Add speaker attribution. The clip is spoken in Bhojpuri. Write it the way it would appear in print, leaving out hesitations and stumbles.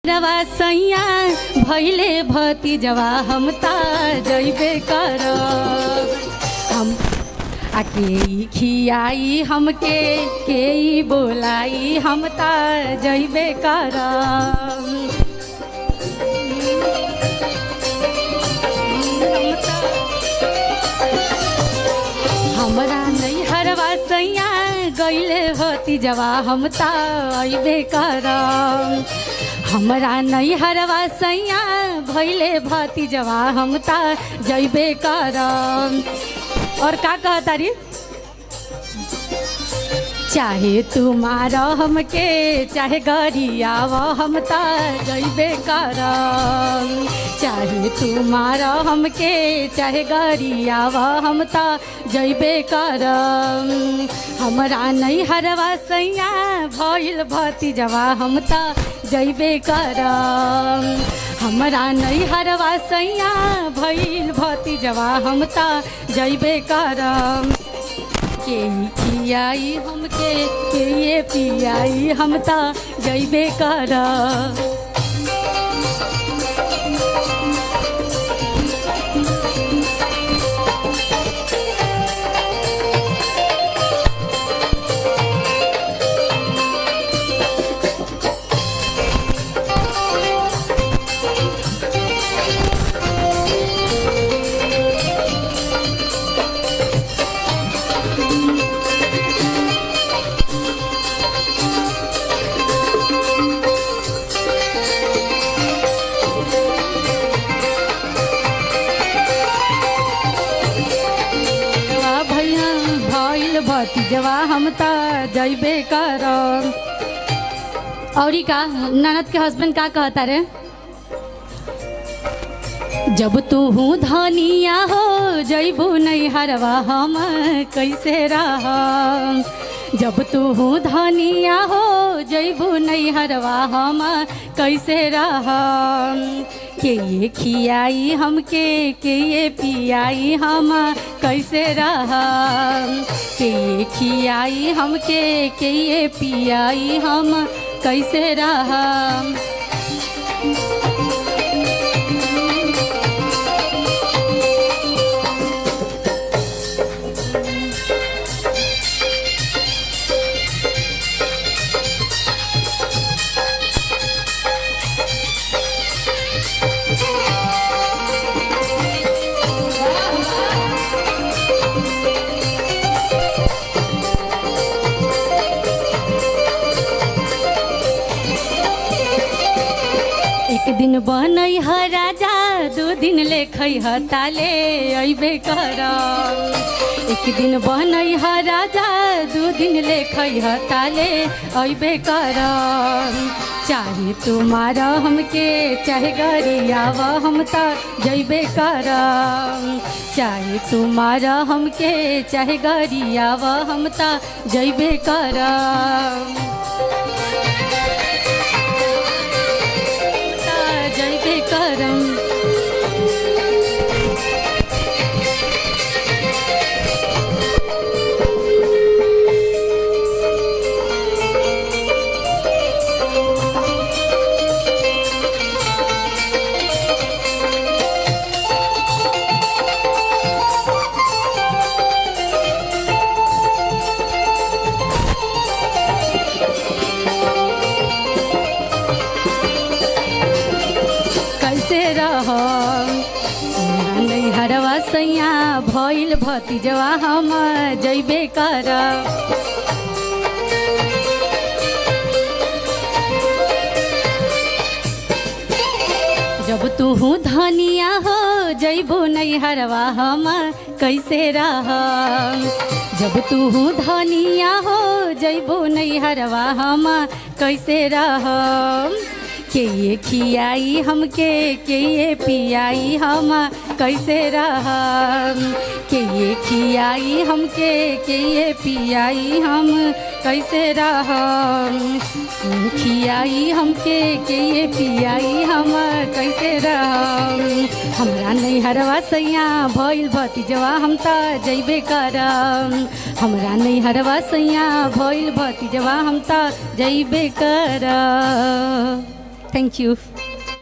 Speaker 1: रवा सैया भैले भतीजवा हम ता जइबे करब। हम के खियाई हमके के बोलाई हम ता जइबे करब। हमरा नैहरवा सैया गइले भतीजवा हम ता अइबे करब। हमरा नैहरवा सैया भैले भतीजवा हम ता जइबे करब। और का कहतारी चाहे तुम्हारा हमके चाहे गरियाव हम ता जइबे करब। चाहे तुम्हारा हमके चाहे गरियाव हम ता जइबे करब। हमरा नैहरवा सैया भइल भतीजवा हम ता जइबे करब। हमरा नैहरवा सैया भइल भतीजवा हम ता जइबे करब। के खियाई हमके के पियाई हम ता जइबे करब। भतीजवा हम ता जइबे करब। औरी का ननद के हस्बैंड का कहता रे जब तू धनिया हो जइबू नैहरवा हम कैसे रहब। जब तू धनिया हो जइबू नैहरवा हम कैसे रहब। के खियाई हमके के पियाई हम कैसे रहब। के खियाई हमके के पियाई हम कैसे रहब। एक दिन बनई ह राजा दू दिन लेखै ह ताले अइबे करब। एक दिन बनई ह राजा दू दिन लेखै ह ताले अइबे करब। चाहे तुम्हारा हमके चाहे गरियाव हम ता जइबे करब। चाहे तुम्हारा हमके चाहे गरियाव हम ता जइबे करब। जइबे करब। नैहरवा सैया भइल भतीजवा हम जइबे करब। जब तू धनिया हो जइबू नैहरवा हम कैसे रहब। जब तू धनिया हो जइबू नैहरवा हम कैसे रहब। के खियाई हमके के पियाई हम कैसे रहब। के खियाई हमके के पियाई हम कैसे रहब। खियाई हमके के पियाई हम कैसे रहब। हमरा नैहरवा सैया भइल भतीजवा हम ता जइबे करब। हमरा नैहरवा सैया भइल भतीजवा हम ता जइबे करब। Thank you.